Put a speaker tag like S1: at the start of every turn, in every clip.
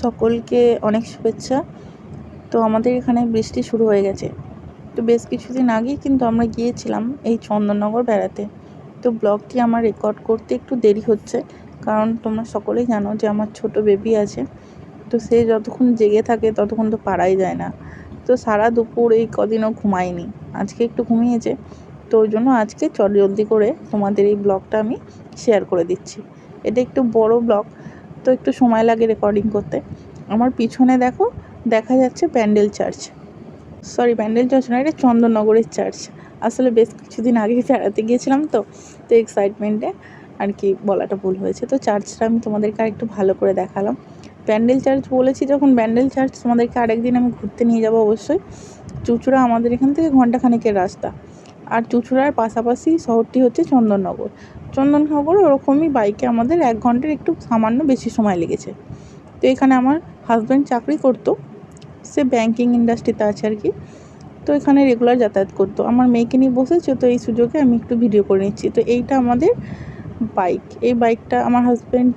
S1: সকলকে অনেক শুভেচ্ছা। তো আমাদের এখানে বৃষ্টি শুরু হয়ে গেছে। তো বেশ কিছুদিন আগেই কিন্তু আমরা গিয়েছিলাম এই চন্দননগর বেড়াতে। তো ব্লগটি আমার রেকর্ড করতে একটু দেরি হচ্ছে, কারণ তোমরা সকলেই জানো যে আমার ছোট বেবি আছে। তো সে যতক্ষণ জেগে থাকে ততক্ষণ তো পারাই যায় না। তো সারা দুপুর এই কদিনও ঘুমায়নি, আজকে একটু ঘুমিয়েছে। তো ওই জন্য আজকে জলদি করে তোমাদের এই ব্লগটা আমি শেয়ার করে দিচ্ছি। এটা একটু বড় ব্লগ, তো একটু সময় লাগে রেকর্ডিং করতে। আমার পিছনে দেখো, দেখা যাচ্ছে pandal church, sorry pandal church না, এটা চন্দননগরের চার্চ। আসলে বেশ কিছুদিন আগে বেড়াতে গিয়েছিলাম, তো তো এক্সাইটমেন্টে আর কি বলাটা ভুল হয়েছে। তো চার্চটা আমি তোমাদেরকে আরেকটু ভালো করে দেখালাম। প্যান্ডেল চার্চ বলেছি যখন, প্যান্ডেল চার্চ তোমাদেরকে আরেকদিন আমি ঘুরতে নিয়ে যাবো অবশ্যই। চুঁচুড়া আমাদের এখান থেকে ঘন্টাখানেকের রাস্তা, আর চুঁচুড়ার পাশাপাশি শহরটি হচ্ছে চন্দননগর। চন্দননগর ওরকমই বাইকে আমাদের 1 ঘন্টার একটু সামান্য বেশি সময় লেগেছে। তো এখানে আমার হাজব্যান্ড চাকরি করতো, সে ব্যাংকিং ইন্ডাস্ট্রিতে আছে আর কি। তো এখানে রেগুলার যাতায়াত করতো। আমার মেয়েকে নিয়ে বসেছে, তো এই সুযোগে আমি একটু ভিডিও করে নিচ্ছি। তো এইটা আমাদের বাইক। এই বাইকটা আমার হাজব্যান্ড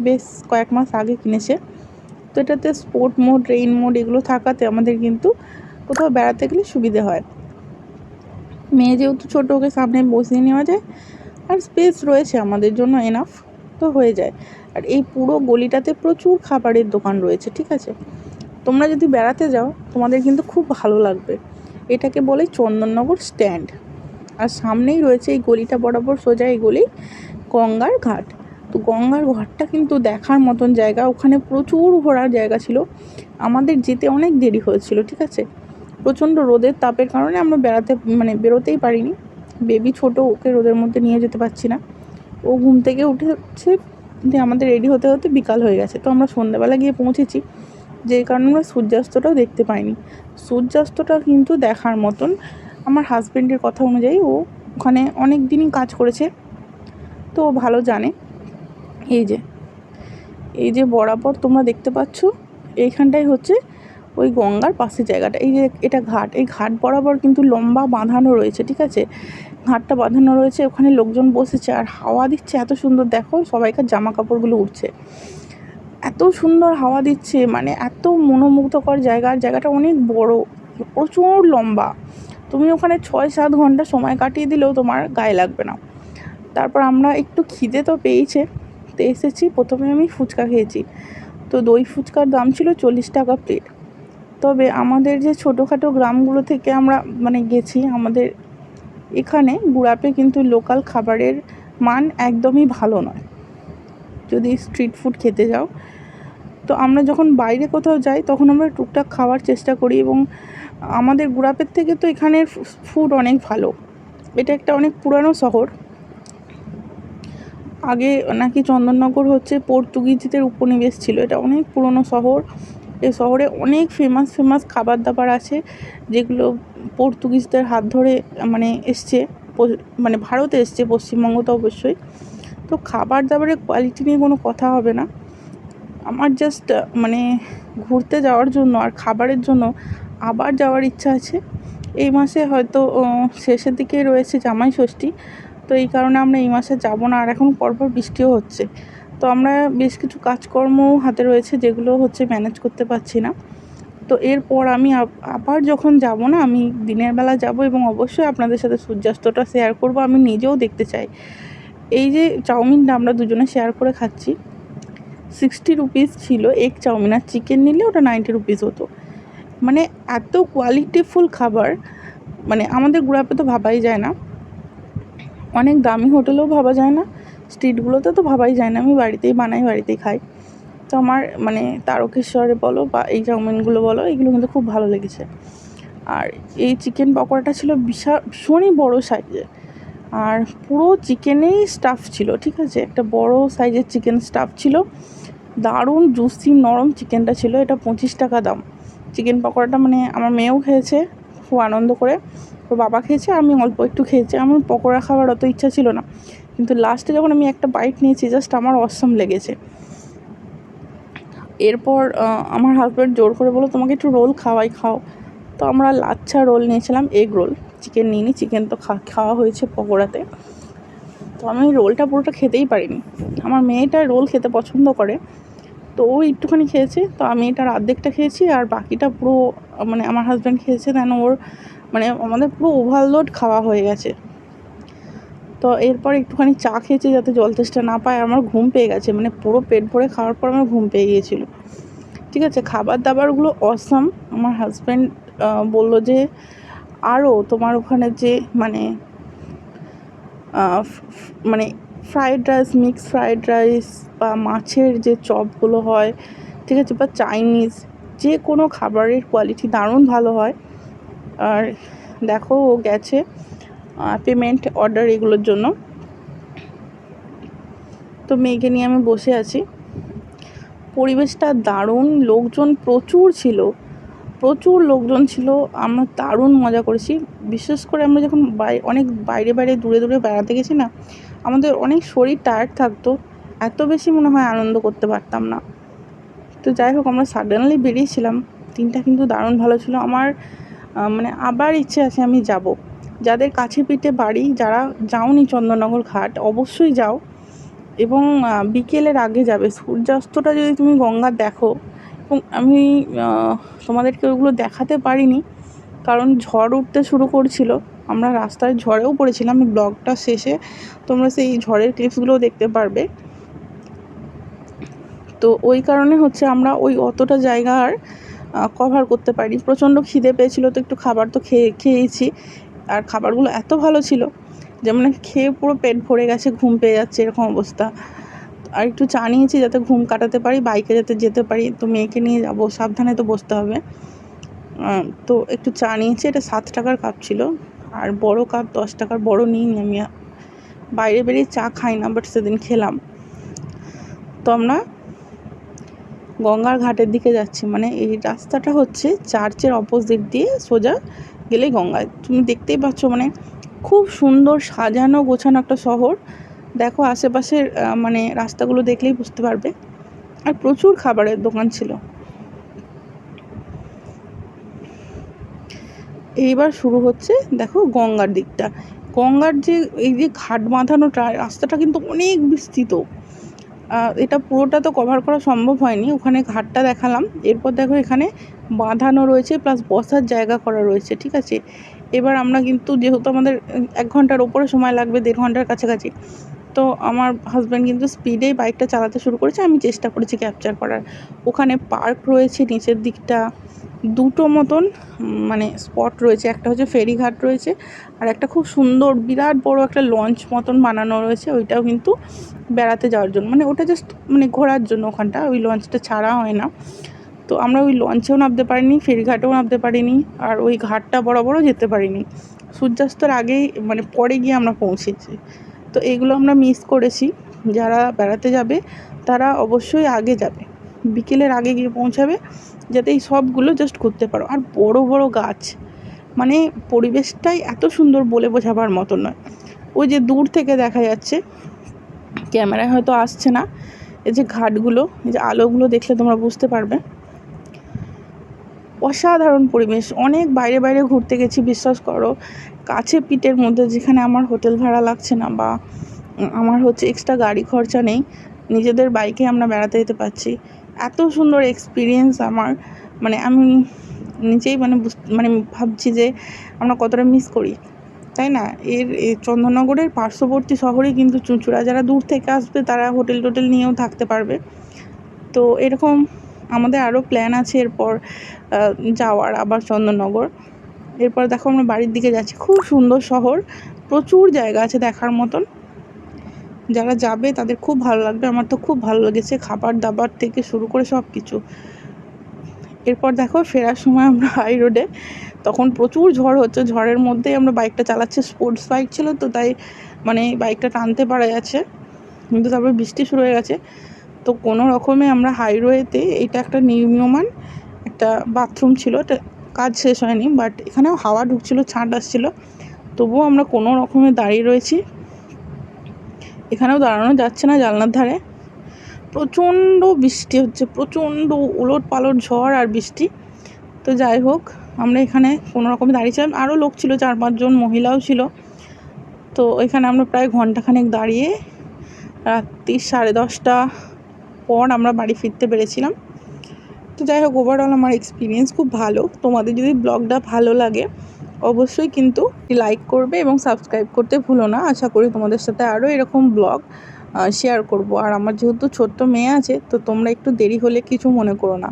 S1: বেশ কয়েক মাস আগে কিনেছে। তো এটাতে স্পোর্ট মোড, রেইন মোড এগুলো থাকাতে আমাদের কিন্তু কোথাও বেড়াতে গেলে সুবিধে হয়। মেয়ে যেহেতু ছোটো, ওকে সামনে বসিয়ে নেওয়া যায়, আর স্পেস রয়েছে আমাদের জন্য এনাফ, তো হয়ে যায়। আর এই পুরো গলিটাতে প্রচুর খাবারের দোকান রয়েছে, ঠিক আছে। তোমরা যদি বেড়াতে যাও তোমাদের কিন্তু খুব ভালো লাগবে। এটাকে বলে চন্দননগর স্ট্যান্ড। আর সামনেই রয়েছে এই গলিটা বরাবর সোজা এই গলি গঙ্গার ঘাট। তো গঙ্গার ঘাটটা কিন্তু দেখার মতন জায়গা, ওখানে প্রচুর ঘোরার জায়গা ছিল। আমাদের যেতে অনেক দেরি হয়েছিল, ঠিক আছে। প্রচণ্ড রোদের তাপের কারণে আমরা বেরোতেই পারিনি। বেবি ছোট, ওকে রোদের মধ্যে নিয়ে যেতে পারছি না। ও ঘুম থেকে উঠেছে, দিয়ে আমাদের রেডি হতে হতে বিকাল হয়ে গেছে। তো আমরা সন্ধ্যাবেলা গিয়ে পৌঁছেছি, যেই কারণে আমরা সূর্যাস্তটাও দেখতে পাইনি। সূর্যাস্তটা কিন্তু দেখার মতন। আমার হাজব্যান্ডের কথা অনুযায়ী ও ওখানে অনেক দিনই কাজ করেছে, তো ও ভালো জানে। এই যে এই যে বরাবর তোমরা দেখতে পাচ্ছ, এইখানটাই হচ্ছে ওই গঙ্গার পাশে জায়গাটা। এই যে এটা ঘাট, এই ঘাট বরাবর কিন্তু লম্বা বাঁধানো রয়েছে, ঠিক আছে। ঘাটটা বাঁধানো রয়েছে, ওখানে লোকজন বসেছে আর হাওয়া দিচ্ছে এত সুন্দর। দেখো সবাইকার জামা কাপড়গুলো উঠছে, এত সুন্দর হাওয়া দিচ্ছে, মানে এত মনোমুগ্ধকর জায়গা। আর জায়গাটা অনেক বড়, প্রচুর লম্বা। তুমি ওখানে 6-7 ঘন্টা সময় কাটিয়ে দিলেও তোমার গায়ে লাগবে না। তারপর আমরা একটু খিদে তো পেয়েছে, তো এসেছি। প্রথমে আমি ফুচকা খেয়েছি। তো দই ফুচকার দাম ছিল 40 টাকা প্লেট। তবে আমাদের যে ছোটোখাটো গ্রামগুলো থেকে আমরা গেছি, আমাদের এখানে গুড়াপে কিন্তু লোকাল খাবারের মান একদমই ভালো নয়। যদি স্ট্রিট ফুড খেতে যাও, তো আমরা যখন বাইরে কোথাও যাই তখন আমরা টুকটাক খাওয়ার চেষ্টা করি, এবং আমাদের গুড়াপের থেকে তো এখানের ফুড অনেক ভালো। এটা একটা অনেক পুরানো শহর। আগে নাকি চন্দননগর হচ্ছে পর্তুগিজদের উপনিবেশ ছিল। এটা অনেক পুরনো শহর। এই শহরে অনেক ফেমাস খাবার দাবার আছে, যেগুলো পর্তুগিজদের হাত ধরে এসছে, ভারতে এসছে, পশ্চিমবঙ্গ তো অবশ্যই। তো খাবার দাবারের কোয়ালিটি নিয়ে কোনো কথা হবে না। আমার জাস্ট ঘুরতে যাওয়ার জন্য আর খাবারের জন্য আবার যাওয়ার ইচ্ছা আছে। এই মাসে হয়তো শেষের দিকে রয়েছে জামাই ষষ্ঠী, তো এই কারণে আমরা এই মাসে যাব না। আর এখন পরপর বৃষ্টিও হচ্ছে, তো আমরা বেশ কিছু কাজকর্ম হাতে রয়েছে, যেগুলো হচ্ছে ম্যানেজ করতে পারছি না। তো এরপর আমি আবার যখন যাব না, আমি দিনের বেলা যাব, এবং অবশ্যই আপনাদের সাথে সূর্যাস্তটা শেয়ার করব। আমি নিজেও দেখতে চাই। এই যে চাউমিনটা আমরা দুজনে শেয়ার করে খাচ্ছি, 60 রুপিস ছিল এগ চাউমিন, আর চিকেন নিলে ওটা 90 রুপিস হতো। এত কোয়ালিটিফুল খাবার, আমাদের গুড়াপে তো ভাবাই যায় না। অনেক দামি হোটেলেও ভাবা যায় না, স্ট্রিটগুলোতে তো ভাবাই যায় না। আমি বাড়িতেই বানাই, বাড়িতেই খাই। তো আমার তারকেশ্বরে বলো বা এই চাউমিনগুলো বলো, এগুলো কিন্তু খুব ভালো লেগেছে। আর এই চিকেন পকোড়াটা ছিল ভীষণই বড়ো সাইজের, আর পুরো চিকেনেই স্টাফ ছিল, ঠিক আছে। একটা বড় সাইজের চিকেন স্টাফ ছিল, দারুণ জুসি নরম চিকেনটা ছিল। এটা 25 টাকা দাম চিকেন পকোড়াটা। আমার মেয়েও খেয়েছে খুব আনন্দ করে, ওর বাবা খেয়েছে, আমি অল্প একটু খেয়েছি। আমার পকোড়া খাওয়ার অত ইচ্ছা ছিল না, কিন্তু লাস্টে যখন আমি একটা বাইট নিয়েছি, জাস্ট আমার অসম লেগেছে। এরপর আমার হাজব্যান্ড জোর করে বললো, তোমাকে একটু রোল খাও। তো আমরা লাচ্ছা রোল নিয়েছিলাম, এগ রোল। চিকেন নিইনি, চিকেন তো খাওয়া হয়েছে পকোড়াতে। তো আমি রোলটা পুরোটা খেতেই পারিনি। আমার মেয়েটা রোল খেতে পছন্দ করে, তো তো ও একটুখানি খেয়েছে, তো আমি এটার অর্ধেকটা খেয়েছি আর বাকিটা পুরো মানে আমার হাজব্যান্ড খেয়েছে। দেন ওর মানে আমাদের পুরো ওভারলোড খাওয়া হয়ে গেছে। তো এরপর একটুখানি চা খেয়েছি যাতে জল তেষ্টা না পায়। আমার ঘুম পেয়ে গেছে, মানে পুরো পেট ভরে খাওয়ার পর আমার ঘুম পেয়ে গিয়েছিলো। ঠিক আছে, খাবার দাবারগুলো অসাম। আমার হাজব্যান্ড বললো যে আরও তোমার ওখানে যে মানে মানে fried rice, mix fried rice বা মাছের যে চপগুলো হয়, ঠিক আছে, বা চাইনিজ যে কোনো খাবারের কোয়ালিটি দারুণ ভালো হয়। আর দেখো ও গেছে পেমেন্ট অর্ডার এগুলোর জন্য। তো মেয়েকে নিয়ে আমি বসে আছি। পরিবেশটা দারুণ, লোকজন প্রচুর লোকজন ছিল। আমরা দারুণ মজা করেছি। বিশেষ করে আমরা যখন অনেক বাইরে দূরে বেড়াতে গেছি না, আমাদের অনেক শরীর টায়ার্ড থাকতো, এত বেশি মনে হয় আনন্দ করতে পারতাম না। তো যাই হোক, আমরা সাডেনলি বেরিয়েছিলাম। দিনটা কিন্তু দারুণ ভালো ছিল। আমার মানে আবার ইচ্ছে আছে আমি যাব। যাদের কাছে পিঠে বাড়ি, যারা যাওনি চন্দননগর ঘাট, অবশ্যই যাও এবং বিকেলের আগে যাবে। সূর্যাস্তটা যদি তুমি গঙ্গার দেখো, এবং আমি তোমাদেরকে ওগুলো দেখাতে পারিনি কারণ ঝড় উঠতে শুরু করছিল। আমরা রাস্তায় ঝড়েও পড়েছিলাম। ব্লগটা শেষে তোমরা সেই ঝড়ের ক্লিপসগুলোও দেখতে পারবে। তো ওই কারণে হচ্ছে আমরা ওই অতটা জায়গা আর কভার করতে পারি। প্রচণ্ড খিদে পেয়েছিল, তো একটু খাবার তো খেয়েছি। আর খাবারগুলো এত ভালো ছিল যে মানে খেয়ে পুরো পেট ভরে গেছে, ঘুম পেয়ে যাচ্ছে এরকম অবস্থা। আর একটু চা নিয়েছি যাতে ঘুম কাটাতে পারি, বাইকে যাতে যেতে পারি। তো মেয়েকে নিয়ে যাবো, সাবধানে তো বসতে হবে। তো একটু চা নিয়েছি, এটা 7 টাকার কাপ ছিল। আর বড় কাপ 10 টাকার বড় নিইনি আমি। বাইরে বেরিয়ে চা খাই না, বাট সেদিন খেলাম। তো আমরা গঙ্গার ঘাটের দিকে যাচ্ছি। মানে এই রাস্তাটা হচ্ছে চার্চের অপোজিট দিয়ে সোজা গেলেই গঙ্গায়। তুমি দেখতেই পাচ্ছ, মানে খুব সুন্দর সাজানো গোছানো একটা শহর। দেখো আশেপাশের মানে রাস্তাগুলো দেখলেই বুঝতে পারবে। আর প্রচুর খাবারের দোকান ছিল। এইবার শুরু হচ্ছে দেখো গঙ্গার দিকটা। গঙ্গার যে এই যে ঘাট বাঁধানোটা, রাস্তাটা কিন্তু অনেক বিস্তৃত। এটা পুরোটা তো কভার করা সম্ভব হয়নি, ওখানে ঘাটটা দেখালাম। এরপর দেখো এখানে বাঁধানো রয়েছে, প্লাস বসার জায়গা করা রয়েছে। ঠিক আছে, এবার আমরা কিন্তু যেহেতু আমাদের 1 ঘন্টার ওপরে সময় লাগবে, 1.5 ঘন্টার কাছাকাছি, তো আমার হাজব্যান্ড কিন্তু স্পিডেই বাইকটা চালাতে শুরু করেছে। আমি চেষ্টা করেছি ক্যাপচার করার। ওখানে পার্ক রয়েছে নিচের দিকটা, দুটো মতন মানে স্পট রয়েছে। একটা হচ্ছে ফেরিঘাট রয়েছে, আর একটা খুব সুন্দর বিরাট বড় একটা লঞ্চ মতন বানানো রয়েছে। ওইটাও কিন্তু বেড়াতে যাওয়ার জন্য, মানে ওটা জাস্ট মানে ঘোরার জন্য ওখানটা, ওই লঞ্চটা ছাড়া হয় না। তো আমরা ওই লঞ্চেও নামতে পারিনি, ফেরিঘাটেও নামতে পারিনি, আর ওই ঘাটটা বরাবরও যেতে পারিনি। সূর্যাস্তর আগেই মানে পরে গিয়ে আমরা পৌঁছেছি। তো এইগুলো আমরা মিস করেছি। যারা বেড়াতে যাবে তারা অবশ্যই আগে যাবে, বিকেলের আগে গিয়ে পৌঁছাবে, যাতে এই সবগুলো জাস্ট ঘুরতে পারো। আর বড় বড় গাছ, মানে পরিবেশটাই এত সুন্দর বলে বোঝাবার মতো নয়। ওই যে দূর থেকে দেখা যাচ্ছে, ক্যামেরায় হয়তো আসছে না, এই যে ঘাটগুলো, এই যে আলোগুলো দেখলে তোমরা বুঝতে পারবে। অসাধারণ পরিবেশ। অনেক বাইরে ঘুরতে গেছি, বিশ্বাস করো। কাছে পিঠের মধ্যে, যেখানে আমার হোটেল ভাড়া লাগছে না বা আমার হচ্ছে এক্সট্রা গাড়ি খরচা নেই, নিজেদের বাইকে আমরা বেড়াতে যেতে পারছি। এত সুন্দর এক্সপিরিয়েন্স আমার, মানে আমি নিজেই মানে ভাবছি যে আমরা কতটা মিস করি, তাই না? এই চন্দননগরের পার্শ্ববর্তী শহরেই কিন্তু চুঁচুড়া। যারা দূর থেকে আসবে তারা হোটেল টোটেল নিয়েও থাকতে পারবে। তো এরকম আমাদের আরও প্ল্যান আছে এরপর যাওয়ার, আবার চন্দননগর। এরপর দেখো আমরা বাড়ির দিকে যাচ্ছি। খুব সুন্দর শহর, প্রচুর জায়গা আছে দেখার মতন। যারা যাবে তাদের খুব ভালো লাগবে, আমার তো খুব ভালো লেগেছে, খাবার দাবার থেকে শুরু করে সব কিছু। এরপর দেখো ফেরার সময় আমরা হাই রোডে, তখন প্রচুর ঝড় হচ্ছে, ঝড়ের মধ্যেই আমরা বাইকটা চালাচ্ছি। স্পোর্টস বাইক ছিল তো, তাই মানে বাইকটা টানতে পারা যাচ্ছে, কিন্তু তারপর বৃষ্টি শুরু হয়ে গেছে। তো কোনো রকমে আমরা হাইওয়েতে, এটা একটা নির্মীয়মান একটা বাথরুম ছিল, এটা কাজ শেষ হয়নি, বাট এখানেও হাওয়া ঢুকছিলো, ছাঁট আসছিলো, তবুও আমরা কোনো রকমে দাঁড়িয়ে রয়েছি। এখানেও দাঁড়ানো যাচ্ছে না, জানলার ধারে প্রচণ্ড বৃষ্টি হচ্ছে, প্রচণ্ড উলট পালট ঝড় আর বৃষ্টি। তো যাই হোক, আমরা এখানে কোনো রকমে দাঁড়িয়েছিলাম। আরও লোক ছিল, 4-5 জন মহিলাও ছিল। তো এখানে আমরা প্রায় ঘন্টাখানেক দাঁড়িয়ে রাত্রি 10:30 পর আমরা বাড়ি ফিরতে পেরেছিলাম। তো যাই হোক, ওভারঅল আমার এক্সপিরিয়েন্স খুব ভালো। তোমাদের যদি ব্লগটা ভালো লাগে অবশ্যই কিন্তু লাইক করবে এবং সাবস্ক্রাইব করতে ভুলো না। আশা করি তোমাদের সাথে আরও এরকম ব্লগ শেয়ার করব। আর আমার যেহেতু ছোট্ট মেয়ে আছে, তো তোমরা একটু দেরি হলে কিছু মনে করো না।